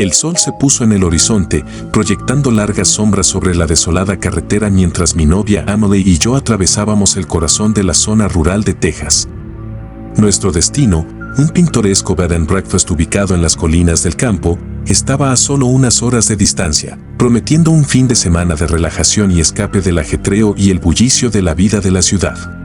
El sol se puso en el horizonte, proyectando largas sombras sobre la desolada carretera mientras mi novia Emily y yo atravesábamos el corazón de la zona rural de Texas. Nuestro destino, un pintoresco bed and breakfast ubicado en las colinas del campo, estaba a solo unas horas de distancia, prometiendo un fin de semana de relajación y escape del ajetreo y el bullicio de la vida de la ciudad.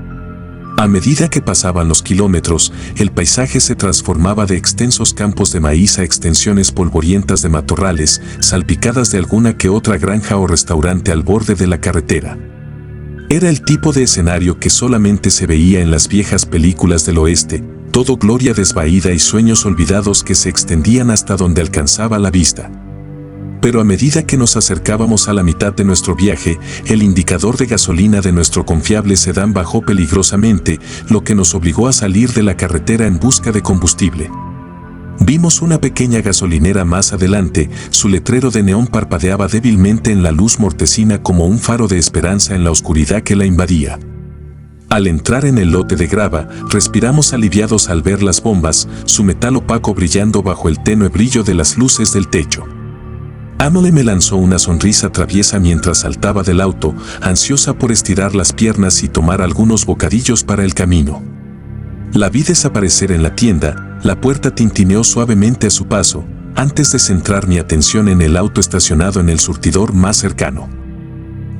A medida que pasaban los kilómetros, el paisaje se transformaba de extensos campos de maíz a extensiones polvorientas de matorrales, salpicadas de alguna que otra granja o restaurante al borde de la carretera. Era el tipo de escenario que solamente se veía en las viejas películas del oeste, todo gloria desvaída y sueños olvidados que se extendían hasta donde alcanzaba la vista. Pero a medida que nos acercábamos a la mitad de nuestro viaje, el indicador de gasolina de nuestro confiable sedán bajó peligrosamente, lo que nos obligó a salir de la carretera en busca de combustible. Vimos una pequeña gasolinera más adelante, su letrero de neón parpadeaba débilmente en la luz mortecina como un faro de esperanza en la oscuridad que la invadía. Al entrar en el lote de grava, respiramos aliviados al ver las bombas, su metal opaco brillando bajo el tenue brillo de las luces del techo. Emily me lanzó una sonrisa traviesa mientras saltaba del auto, ansiosa por estirar las piernas y tomar algunos bocadillos para el camino. La vi desaparecer en la tienda, la puerta tintineó suavemente a su paso, antes de centrar mi atención en el auto estacionado en el surtidor más cercano.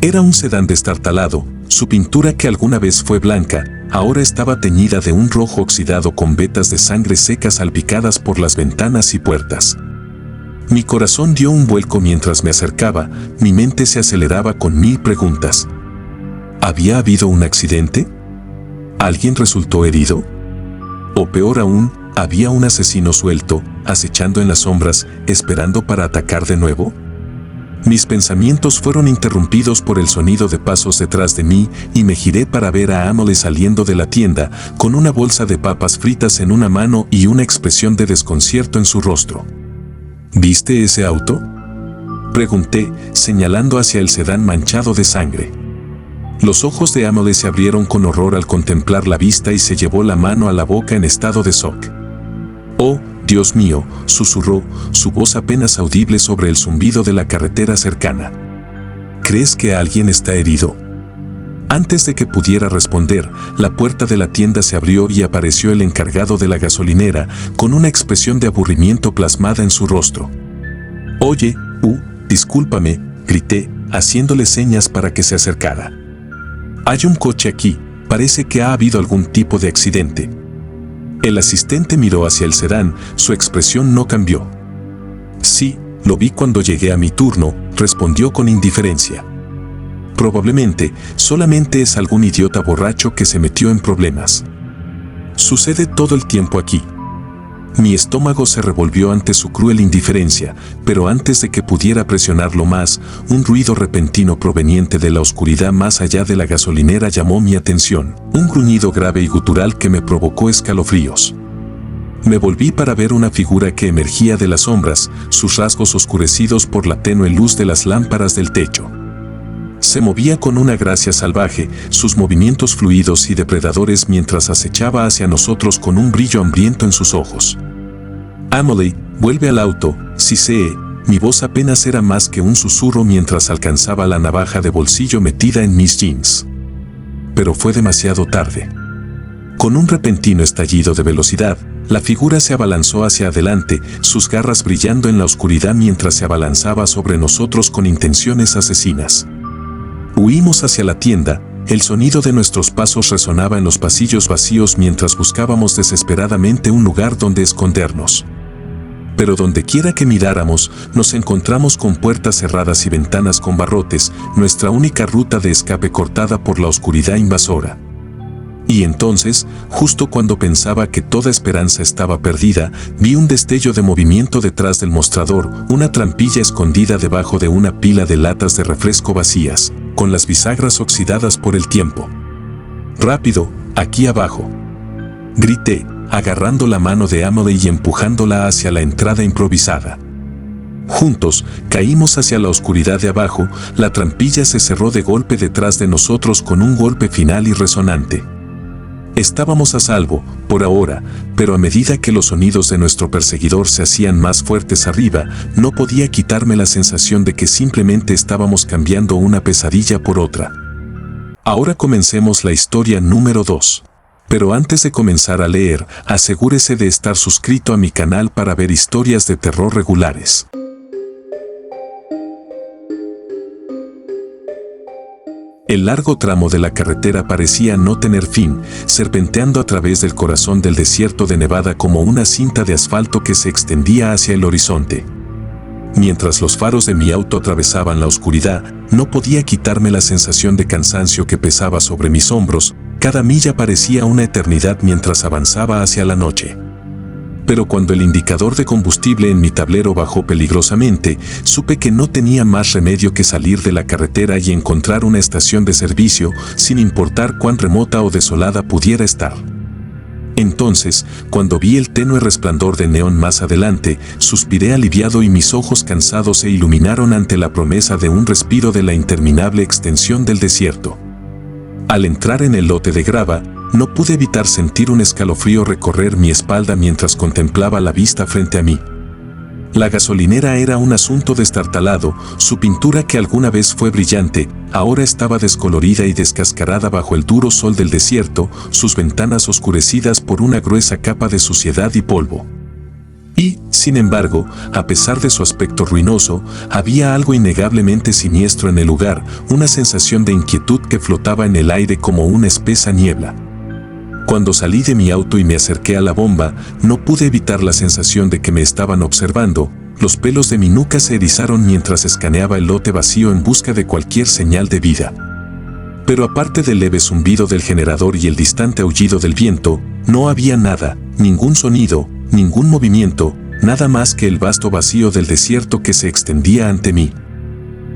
Era un sedán destartalado, su pintura que alguna vez fue blanca, ahora estaba teñida de un rojo oxidado con vetas de sangre secas salpicadas por las ventanas y puertas. Mi corazón dio un vuelco mientras me acercaba, mi mente se aceleraba con mil preguntas. ¿Había habido un accidente? ¿Alguien resultó herido? O peor aún, ¿había un asesino suelto, acechando en las sombras, esperando para atacar de nuevo? Mis pensamientos fueron interrumpidos por el sonido de pasos detrás de mí y me giré para ver a Emily saliendo de la tienda, con una bolsa de papas fritas en una mano y una expresión de desconcierto en su rostro. ¿Viste ese auto?, pregunté, señalando hacia el sedán manchado de sangre. Los ojos de Emily se abrieron con horror al contemplar la vista y se llevó la mano a la boca en estado de shock. «Oh, Dios mío», susurró, su voz apenas audible sobre el zumbido de la carretera cercana. «¿Crees que alguien está herido?». Antes de que pudiera responder, la puerta de la tienda se abrió y apareció el encargado de la gasolinera, con una expresión de aburrimiento plasmada en su rostro. «Oye, discúlpame», grité, haciéndole señas para que se acercara. «Hay un coche aquí, parece que ha habido algún tipo de accidente». El asistente miró hacia el sedán, su expresión no cambió. «Sí, lo vi cuando llegué a mi turno», respondió con indiferencia. «Probablemente, solamente es algún idiota borracho que se metió en problemas. Sucede todo el tiempo aquí». Mi estómago se revolvió ante su cruel indiferencia, pero antes de que pudiera presionarlo más, un ruido repentino proveniente de la oscuridad más allá de la gasolinera llamó mi atención, un gruñido grave y gutural que me provocó escalofríos. Me volví para ver una figura que emergía de las sombras, sus rasgos oscurecidos por la tenue luz de las lámparas del techo. Se movía con una gracia salvaje, sus movimientos fluidos y depredadores mientras acechaba hacia nosotros con un brillo hambriento en sus ojos. «Emily, vuelve al auto», siseé, mi voz apenas era más que un susurro mientras alcanzaba la navaja de bolsillo metida en mis jeans. Pero fue demasiado tarde. Con un repentino estallido de velocidad, la figura se abalanzó hacia adelante, sus garras brillando en la oscuridad mientras se abalanzaba sobre nosotros con intenciones asesinas. Huimos hacia la tienda, el sonido de nuestros pasos resonaba en los pasillos vacíos mientras buscábamos desesperadamente un lugar donde escondernos. Pero donde quiera que miráramos, nos encontramos con puertas cerradas y ventanas con barrotes, nuestra única ruta de escape cortada por la oscuridad invasora. Y entonces, justo cuando pensaba que toda esperanza estaba perdida, vi un destello de movimiento detrás del mostrador, una trampilla escondida debajo de una pila de latas de refresco vacías, con las bisagras oxidadas por el tiempo. «Rápido, aquí abajo», grité, agarrando la mano de Emily y empujándola hacia la entrada improvisada. Juntos, caímos hacia la oscuridad de abajo, la trampilla se cerró de golpe detrás de nosotros con un golpe final y resonante. Estábamos a salvo, por ahora, pero a medida que los sonidos de nuestro perseguidor se hacían más fuertes arriba, no podía quitarme la sensación de que simplemente estábamos cambiando una pesadilla por otra. Ahora comencemos la historia número 2. Pero antes de comenzar a leer, asegúrese de estar suscrito a mi canal para ver historias de terror regulares. El largo tramo de la carretera parecía no tener fin, serpenteando a través del corazón del desierto de Nevada como una cinta de asfalto que se extendía hacia el horizonte. Mientras los faros de mi auto atravesaban la oscuridad, no podía quitarme la sensación de cansancio que pesaba sobre mis hombros. Cada milla parecía una eternidad mientras avanzaba hacia la noche. Pero cuando el indicador de combustible en mi tablero bajó peligrosamente, supe que no tenía más remedio que salir de la carretera y encontrar una estación de servicio, sin importar cuán remota o desolada pudiera estar. Entonces, cuando vi el tenue resplandor de neón más adelante, suspiré aliviado y mis ojos cansados se iluminaron ante la promesa de un respiro de la interminable extensión del desierto. Al entrar en el lote de grava, no pude evitar sentir un escalofrío recorrer mi espalda mientras contemplaba la vista frente a mí. La gasolinera era un asunto destartalado, su pintura que alguna vez fue brillante, ahora estaba descolorida y descascarada bajo el duro sol del desierto, sus ventanas oscurecidas por una gruesa capa de suciedad y polvo. Y, sin embargo, a pesar de su aspecto ruinoso, había algo innegablemente siniestro en el lugar, una sensación de inquietud que flotaba en el aire como una espesa niebla. Cuando salí de mi auto y me acerqué a la bomba, no pude evitar la sensación de que me estaban observando. Los pelos de mi nuca se erizaron mientras escaneaba el lote vacío en busca de cualquier señal de vida. Pero aparte del leve zumbido del generador y el distante aullido del viento, no había nada, ningún sonido, ningún movimiento, nada más que el vasto vacío del desierto que se extendía ante mí.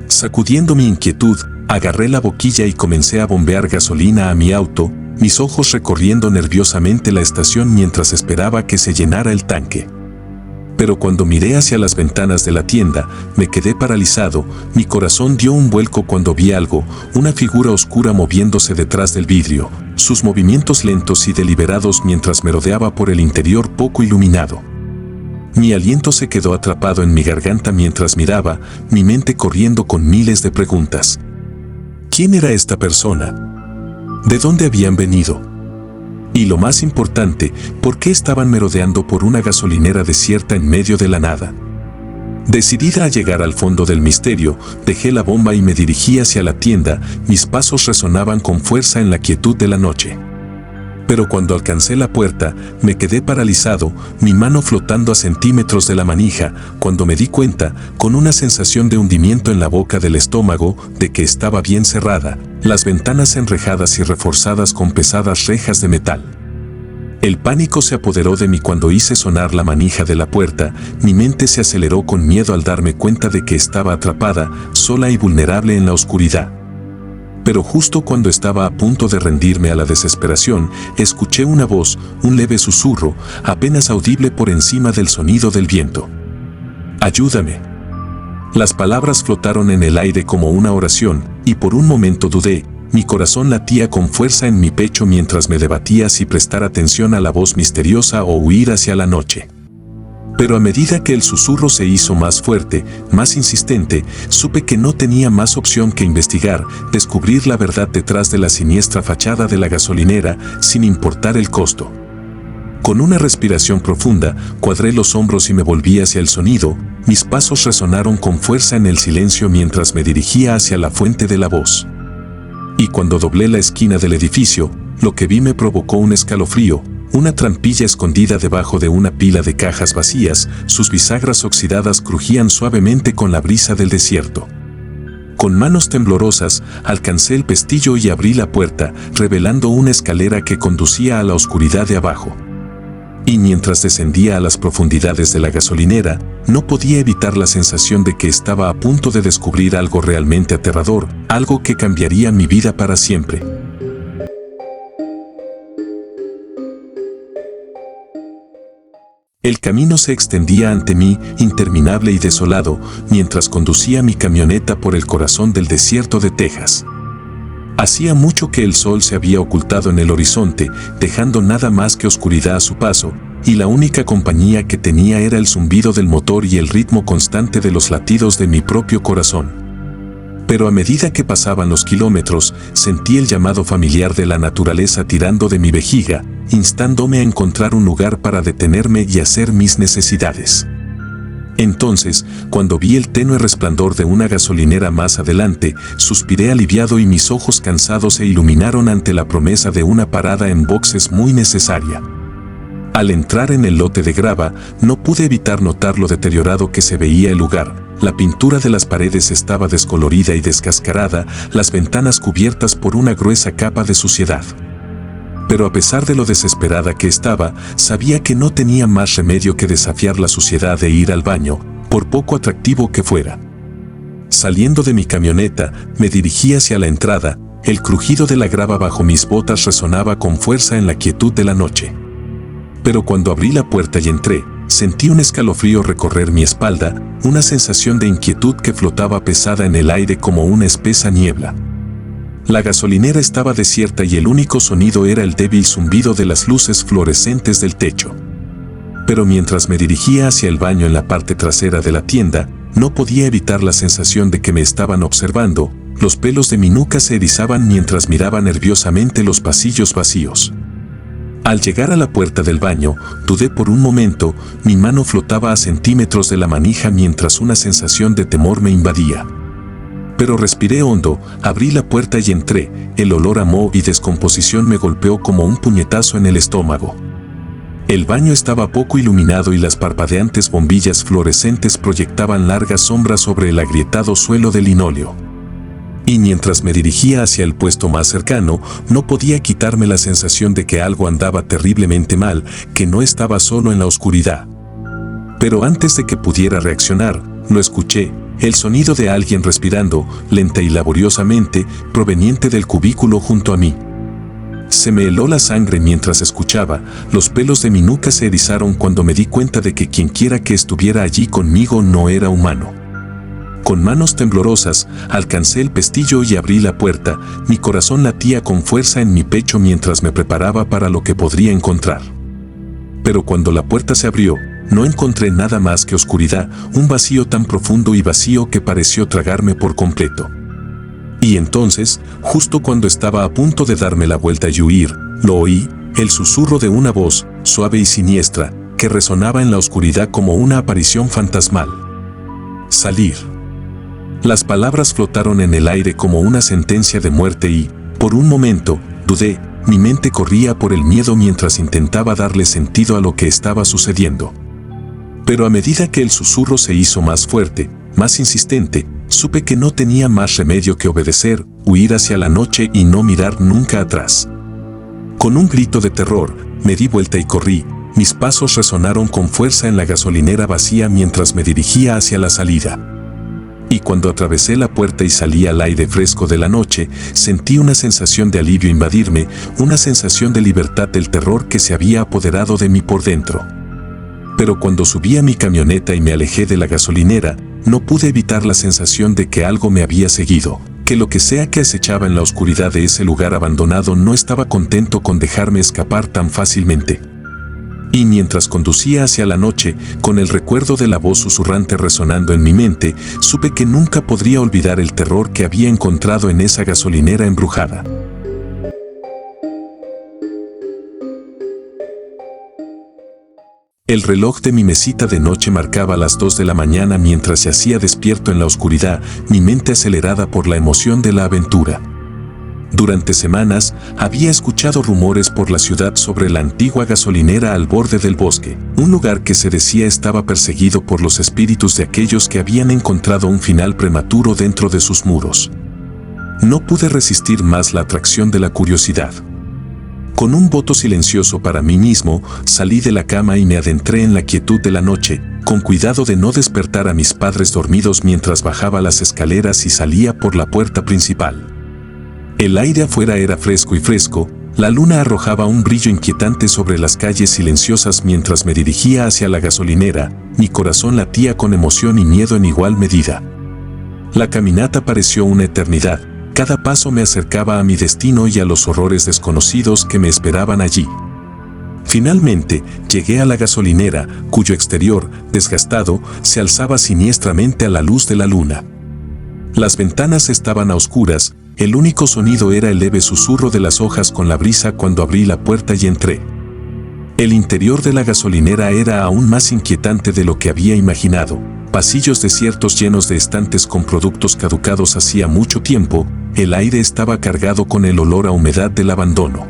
Sacudiendo mi inquietud, agarré la boquilla y comencé a bombear gasolina a mi auto, mis ojos recorriendo nerviosamente la estación mientras esperaba que se llenara el tanque. Pero cuando miré hacia las ventanas de la tienda, me quedé paralizado, mi corazón dio un vuelco cuando vi algo, una figura oscura moviéndose detrás del vidrio, sus movimientos lentos y deliberados mientras merodeaba por el interior poco iluminado. Mi aliento se quedó atrapado en mi garganta mientras miraba, mi mente corriendo con miles de preguntas. ¿Quién era esta persona? ¿De dónde habían venido? Y lo más importante, ¿por qué estaban merodeando por una gasolinera desierta en medio de la nada? Decidida a llegar al fondo del misterio, dejé la bomba y me dirigí hacia la tienda, mis pasos resonaban con fuerza en la quietud de la noche. Pero cuando alcancé la puerta, me quedé paralizado, mi mano flotando a centímetros de la manija, cuando me di cuenta, con una sensación de hundimiento en la boca del estómago, de que estaba bien cerrada, las ventanas enrejadas y reforzadas con pesadas rejas de metal. El pánico se apoderó de mí cuando hice sonar la manija de la puerta, mi mente se aceleró con miedo al darme cuenta de que estaba atrapada, sola y vulnerable en la oscuridad. Pero justo cuando estaba a punto de rendirme a la desesperación, escuché una voz, un leve susurro, apenas audible por encima del sonido del viento. ¡Ayúdame! Las palabras flotaron en el aire como una oración, y por un momento dudé, mi corazón latía con fuerza en mi pecho mientras me debatía si prestar atención a la voz misteriosa o huir hacia la noche. Pero a medida que el susurro se hizo más fuerte, más insistente, supe que no tenía más opción que investigar, descubrir la verdad detrás de la siniestra fachada de la gasolinera, sin importar el costo. Con una respiración profunda, cuadré los hombros y me volví hacia el sonido, mis pasos resonaron con fuerza en el silencio mientras me dirigía hacia la fuente de la voz. Y cuando doblé la esquina del edificio, lo que vi me provocó un escalofrío, una trampilla escondida debajo de una pila de cajas vacías, sus bisagras oxidadas crujían suavemente con la brisa del desierto. Con manos temblorosas, alcancé el pestillo y abrí la puerta, revelando una escalera que conducía a la oscuridad de abajo. Y mientras descendía a las profundidades de la gasolinera, no podía evitar la sensación de que estaba a punto de descubrir algo realmente aterrador, algo que cambiaría mi vida para siempre. El camino se extendía ante mí, interminable y desolado, mientras conducía mi camioneta por el corazón del desierto de Texas. Hacía mucho que el sol se había ocultado en el horizonte, dejando nada más que oscuridad a su paso, y la única compañía que tenía era el zumbido del motor y el ritmo constante de los latidos de mi propio corazón. Pero a medida que pasaban los kilómetros, sentí el llamado familiar de la naturaleza tirando de mi vejiga, instándome a encontrar un lugar para detenerme y hacer mis necesidades. Entonces, cuando vi el tenue resplandor de una gasolinera más adelante, suspiré aliviado y mis ojos cansados se iluminaron ante la promesa de una parada en boxes muy necesaria. Al entrar en el lote de grava, no pude evitar notar lo deteriorado que se veía el lugar. La pintura de las paredes estaba descolorida y descascarada, las ventanas cubiertas por una gruesa capa de suciedad. Pero a pesar de lo desesperada que estaba, sabía que no tenía más remedio que desafiar la suciedad e ir al baño, por poco atractivo que fuera. Saliendo de mi camioneta, me dirigí hacia la entrada. El crujido de la grava bajo mis botas resonaba con fuerza en la quietud de la noche. Pero cuando abrí la puerta y entré, sentí un escalofrío recorrer mi espalda, una sensación de inquietud que flotaba pesada en el aire como una espesa niebla. La gasolinera estaba desierta y el único sonido era el débil zumbido de las luces fluorescentes del techo. Pero mientras me dirigía hacia el baño en la parte trasera de la tienda, no podía evitar la sensación de que me estaban observando. Los pelos de mi nuca se erizaban mientras miraba nerviosamente los pasillos vacíos. Al llegar a la puerta del baño, dudé por un momento. Mi mano flotaba a centímetros de la manija mientras una sensación de temor me invadía. Pero respiré hondo, abrí la puerta y entré. El olor a moho y descomposición me golpeó como un puñetazo en el estómago. El baño estaba poco iluminado y las parpadeantes bombillas fluorescentes proyectaban largas sombras sobre el agrietado suelo de linóleo. Y mientras me dirigía hacia el puesto más cercano, no podía quitarme la sensación de que algo andaba terriblemente mal, que no estaba solo en la oscuridad. Pero antes de que pudiera reaccionar, lo escuché. El sonido de alguien respirando, lenta y laboriosamente, proveniente del cubículo junto a mí. Se me heló la sangre mientras escuchaba. Los pelos de mi nuca se erizaron cuando me di cuenta de que quienquiera que estuviera allí conmigo no era humano. Con manos temblorosas, alcancé el pestillo y abrí la puerta. Mi corazón latía con fuerza en mi pecho mientras me preparaba para lo que podría encontrar. Pero cuando la puerta se abrió, no encontré nada más que oscuridad, un vacío tan profundo y vacío que pareció tragarme por completo. Y entonces, justo cuando estaba a punto de darme la vuelta y huir, lo oí, el susurro de una voz, suave y siniestra, que resonaba en la oscuridad como una aparición fantasmal. Salir. Las palabras flotaron en el aire como una sentencia de muerte y, por un momento, dudé. Mi mente corría por el miedo mientras intentaba darle sentido a lo que estaba sucediendo. Pero a medida que el susurro se hizo más fuerte, más insistente, supe que no tenía más remedio que obedecer, huir hacia la noche y no mirar nunca atrás. Con un grito de terror, me di vuelta y corrí. Mis pasos resonaron con fuerza en la gasolinera vacía mientras me dirigía hacia la salida. Y cuando atravesé la puerta y salí al aire fresco de la noche, sentí una sensación de alivio invadirme, una sensación de libertad del terror que se había apoderado de mí por dentro. Pero cuando subí a mi camioneta y me alejé de la gasolinera, no pude evitar la sensación de que algo me había seguido, que lo que sea que acechaba en la oscuridad de ese lugar abandonado no estaba contento con dejarme escapar tan fácilmente. Y mientras conducía hacia la noche, con el recuerdo de la voz susurrante resonando en mi mente, supe que nunca podría olvidar el terror que había encontrado en esa gasolinera embrujada. El reloj de mi mesita de noche marcaba las 2 de la mañana mientras yacía despierto en la oscuridad, mi mente acelerada por la emoción de la aventura. Durante semanas, había escuchado rumores por la ciudad sobre la antigua gasolinera al borde del bosque, un lugar que se decía estaba perseguido por los espíritus de aquellos que habían encontrado un final prematuro dentro de sus muros. No pude resistir más la atracción de la curiosidad. Con un voto silencioso para mí mismo, salí de la cama y me adentré en la quietud de la noche, con cuidado de no despertar a mis padres dormidos mientras bajaba las escaleras y salía por la puerta principal. El aire afuera era fresco y fresco, la luna arrojaba un brillo inquietante sobre las calles silenciosas mientras me dirigía hacia la gasolinera, mi corazón latía con emoción y miedo en igual medida. La caminata pareció una eternidad. cada paso me acercaba a mi destino y a los horrores desconocidos que me esperaban allí. Finalmente, llegué a la gasolinera, cuyo exterior, desgastado, se alzaba siniestramente a la luz de la luna. Las ventanas estaban a oscuras, el único sonido era el leve susurro de las hojas con la brisa cuando abrí la puerta y entré. El interior de la gasolinera era aún más inquietante de lo que había imaginado. Pasillos desiertos llenos de estantes con productos caducados hacía mucho tiempo, el aire estaba cargado con el olor a humedad del abandono.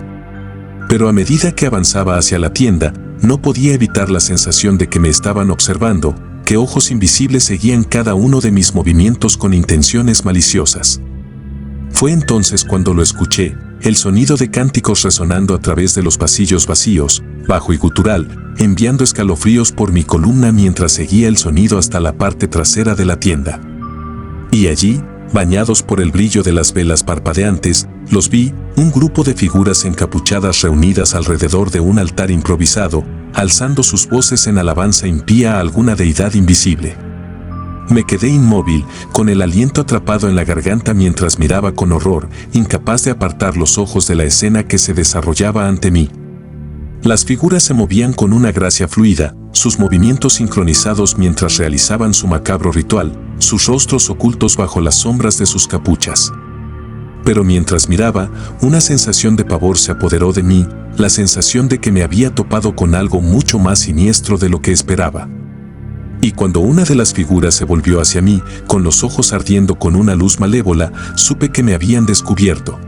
Pero a medida que avanzaba hacia la tienda, no podía evitar la sensación de que me estaban observando, que ojos invisibles seguían cada uno de mis movimientos con intenciones maliciosas. Fue entonces cuando lo escuché, el sonido de cánticos resonando a través de los pasillos vacíos, bajo y gutural, enviando escalofríos por mi columna mientras seguía el sonido hasta la parte trasera de la tienda. Y allí, bañados por el brillo de las velas parpadeantes, los vi, un grupo de figuras encapuchadas reunidas alrededor de un altar improvisado, alzando sus voces en alabanza impía a alguna deidad invisible. Me quedé inmóvil, con el aliento atrapado en la garganta mientras miraba con horror, incapaz de apartar los ojos de la escena que se desarrollaba ante mí. Las figuras se movían con una gracia fluida, sus movimientos sincronizados mientras realizaban su macabro ritual, sus rostros ocultos bajo las sombras de sus capuchas. Pero mientras miraba, una sensación de pavor se apoderó de mí, la sensación de que me había topado con algo mucho más siniestro de lo que esperaba. Y cuando una de las figuras se volvió hacia mí, con los ojos ardiendo con una luz malévola, supe que me habían descubierto.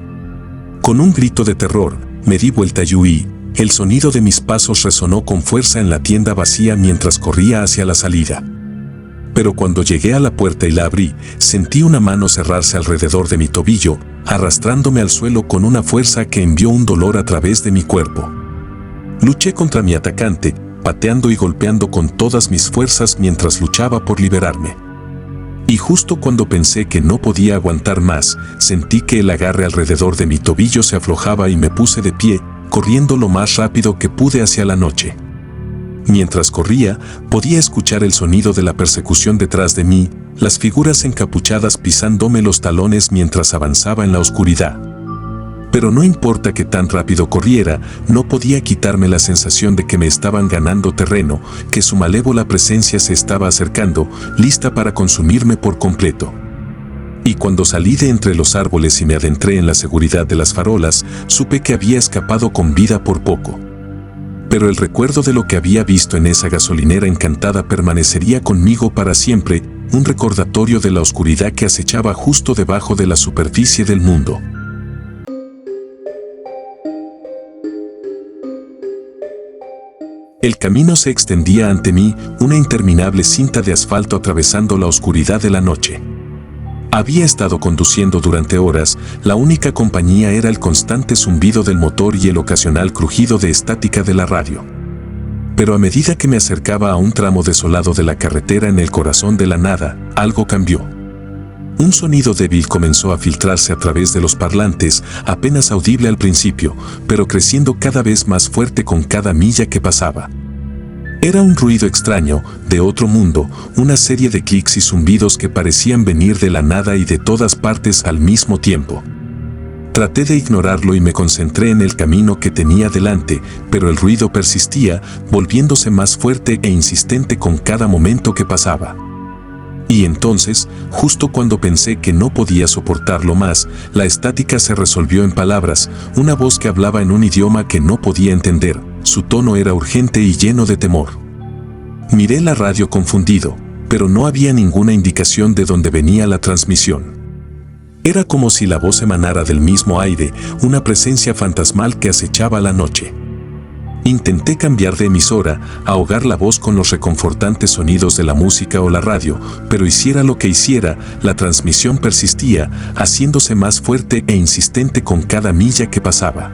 Con un grito de terror, me di vuelta y huí. El sonido de mis pasos resonó con fuerza en la tienda vacía mientras corría hacia la salida. Pero cuando llegué a la puerta y la abrí, sentí una mano cerrarse alrededor de mi tobillo, arrastrándome al suelo con una fuerza que envió un dolor a través de mi cuerpo. Luché contra mi atacante, pateando y golpeando con todas mis fuerzas mientras luchaba por liberarme. Y justo cuando pensé que no podía aguantar más, sentí que el agarre alrededor de mi tobillo se aflojaba y me puse de pie, corriendo lo más rápido que pude hacia la noche. Mientras corría, podía escuchar el sonido de la persecución detrás de mí, las figuras encapuchadas pisándome los talones mientras avanzaba en la oscuridad. Pero no importa que tan rápido corriera, no podía quitarme la sensación de que me estaban ganando terreno, que su malévola presencia se estaba acercando, lista para consumirme por completo. Y cuando salí de entre los árboles y me adentré en la seguridad de las farolas, supe que había escapado con vida por poco. Pero el recuerdo de lo que había visto en esa gasolinera encantada permanecería conmigo para siempre, un recordatorio de la oscuridad que acechaba justo debajo de la superficie del mundo. El camino se extendía ante mí, una interminable cinta de asfalto atravesando la oscuridad de la noche. Había estado conduciendo durante horas, la única compañía era el constante zumbido del motor y el ocasional crujido de estática de la radio. Pero a medida que me acercaba a un tramo desolado de la carretera en el corazón de la nada, algo cambió. Un sonido débil comenzó a filtrarse a través de los parlantes, apenas audible al principio, pero creciendo cada vez más fuerte con cada milla que pasaba. Era un ruido extraño, de otro mundo, una serie de clics y zumbidos que parecían venir de la nada y de todas partes al mismo tiempo. Traté de ignorarlo y me concentré en el camino que tenía delante, pero el ruido persistía, volviéndose más fuerte e insistente con cada momento que pasaba. Y entonces, justo cuando pensé que no podía soportarlo más, la estática se resolvió en palabras, una voz que hablaba en un idioma que no podía entender. Su tono era urgente y lleno de temor. Miré la radio confundido, pero no había ninguna indicación de dónde venía la transmisión. Era como si la voz emanara del mismo aire, una presencia fantasmal que acechaba la noche. Intenté cambiar de emisora, ahogar la voz con los reconfortantes sonidos de la música o la radio, pero hiciera lo que hiciera, la transmisión persistía, haciéndose más fuerte e insistente con cada milla que pasaba.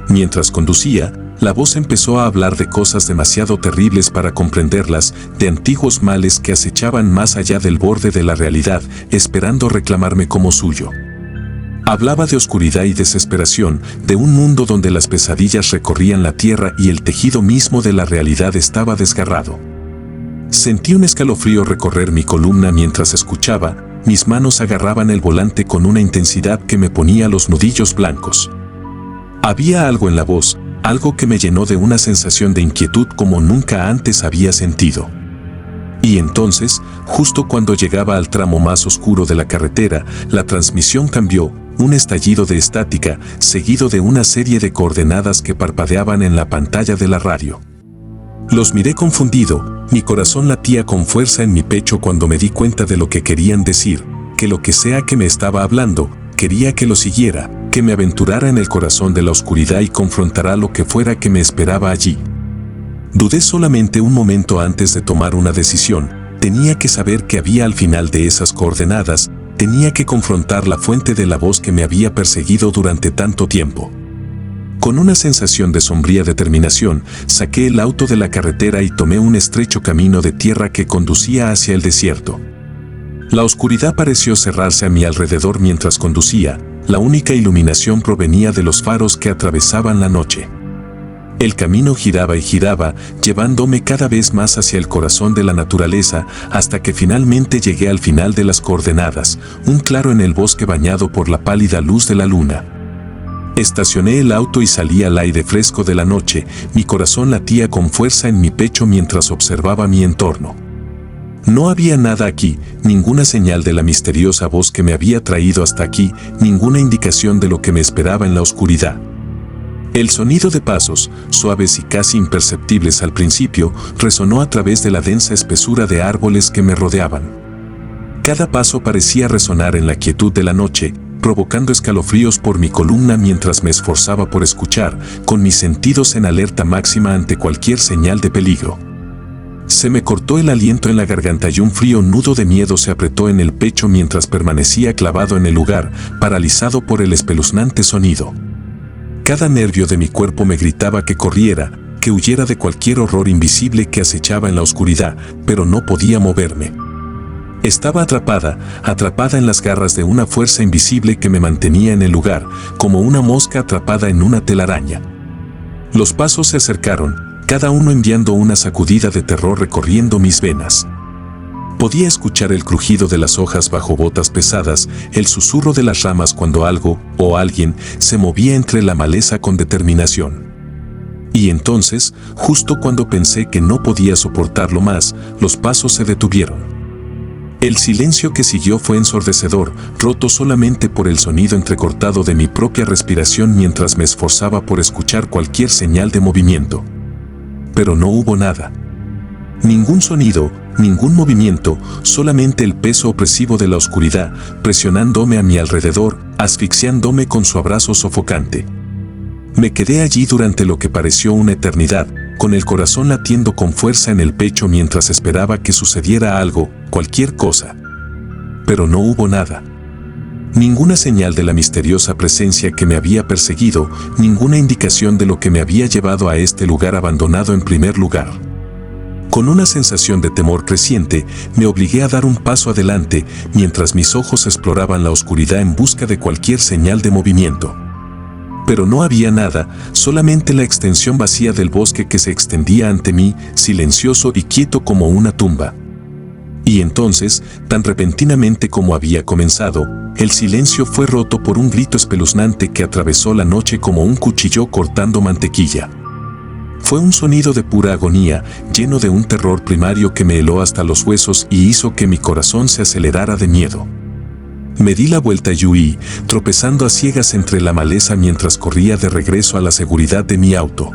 Mientras conducía, la voz empezó a hablar de cosas demasiado terribles para comprenderlas, de antiguos males que acechaban más allá del borde de la realidad, esperando reclamarme como suyo. Hablaba de oscuridad y desesperación, de un mundo donde las pesadillas recorrían la tierra y el tejido mismo de la realidad estaba desgarrado. Sentí un escalofrío recorrer mi columna mientras escuchaba, mis manos agarraban el volante con una intensidad que me ponía los nudillos blancos. Había algo en la voz, algo que me llenó de una sensación de inquietud como nunca antes había sentido. Y entonces, justo cuando llegaba al tramo más oscuro de la carretera, la transmisión cambió, un estallido de estática, seguido de una serie de coordenadas que parpadeaban en la pantalla de la radio. Los miré confundido, mi corazón latía con fuerza en mi pecho cuando me di cuenta de lo que querían decir, que lo que sea que me estaba hablando, quería que lo siguiera, que me aventurara en el corazón de la oscuridad y confrontara lo que fuera que me esperaba allí. Dudé solamente un momento antes de tomar una decisión. Tenía que saber que había al final de esas coordenadas, tenía que confrontar la fuente de la voz que me había perseguido durante tanto tiempo. Con una sensación de sombría determinación, saqué el auto de la carretera y tomé un estrecho camino de tierra que conducía hacia el desierto. La oscuridad pareció cerrarse a mi alrededor mientras conducía, la única iluminación provenía de los faros que atravesaban la noche. El camino giraba y giraba, llevándome cada vez más hacia el corazón de la naturaleza, hasta que finalmente llegué al final de las coordenadas, un claro en el bosque bañado por la pálida luz de la luna. Estacioné el auto y salí al aire fresco de la noche, mi corazón latía con fuerza en mi pecho mientras observaba mi entorno. No había nada aquí, ninguna señal de la misteriosa voz que me había traído hasta aquí, ninguna indicación de lo que me esperaba en la oscuridad. El sonido de pasos, suaves y casi imperceptibles al principio, resonó a través de la densa espesura de árboles que me rodeaban. Cada paso parecía resonar en la quietud de la noche, provocando escalofríos por mi columna mientras me esforzaba por escuchar, con mis sentidos en alerta máxima ante cualquier señal de peligro. Se me cortó el aliento en la garganta y un frío nudo de miedo se apretó en el pecho mientras permanecía clavado en el lugar, paralizado por el espeluznante sonido. Cada nervio de mi cuerpo me gritaba que corriera, que huyera de cualquier horror invisible que acechaba en la oscuridad, pero no podía moverme. Estaba atrapada en las garras de una fuerza invisible que me mantenía en el lugar, como una mosca atrapada en una telaraña. Los pasos se acercaron, cada uno enviando una sacudida de terror recorriendo mis venas. Podía escuchar el crujido de las hojas bajo botas pesadas, el susurro de las ramas cuando algo o alguien se movía entre la maleza con determinación. Y entonces, justo cuando pensé que no podía soportarlo más, los pasos se detuvieron. El silencio que siguió fue ensordecedor, roto solamente por el sonido entrecortado de mi propia respiración mientras me esforzaba por escuchar cualquier señal de movimiento. Pero no hubo nada. Ningún sonido, ningún movimiento, solamente el peso opresivo de la oscuridad, presionándome a mi alrededor, asfixiándome con su abrazo sofocante. Me quedé allí durante lo que pareció una eternidad, con el corazón latiendo con fuerza en el pecho mientras esperaba que sucediera algo, cualquier cosa. Pero no hubo nada. Ninguna señal de la misteriosa presencia que me había perseguido, ninguna indicación de lo que me había llevado a este lugar abandonado en primer lugar. Con una sensación de temor creciente, me obligué a dar un paso adelante mientras mis ojos exploraban la oscuridad en busca de cualquier señal de movimiento. Pero no había nada, solamente la extensión vacía del bosque que se extendía ante mí, silencioso y quieto como una tumba. Y entonces, tan repentinamente como había comenzado, el silencio fue roto por un grito espeluznante que atravesó la noche como un cuchillo cortando mantequilla. Fue un sonido de pura agonía, lleno de un terror primario que me heló hasta los huesos y hizo que mi corazón se acelerara de miedo. Me di la vuelta y huí, tropezando a ciegas entre la maleza mientras corría de regreso a la seguridad de mi auto.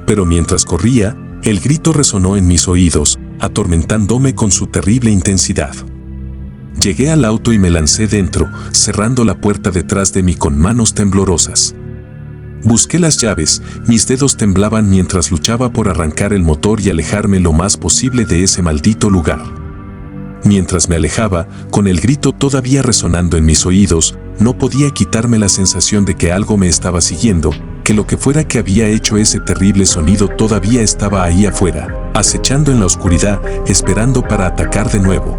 Pero mientras corría, el grito resonó en mis oídos, atormentándome con su terrible intensidad. Llegué al auto y me lancé dentro, cerrando la puerta detrás de mí con manos temblorosas. Busqué las llaves, mis dedos temblaban mientras luchaba por arrancar el motor y alejarme lo más posible de ese maldito lugar. Mientras me alejaba, con el grito todavía resonando en mis oídos, no podía quitarme la sensación de que algo me estaba siguiendo, que lo que fuera que había hecho ese terrible sonido todavía estaba ahí afuera, acechando en la oscuridad, esperando para atacar de nuevo.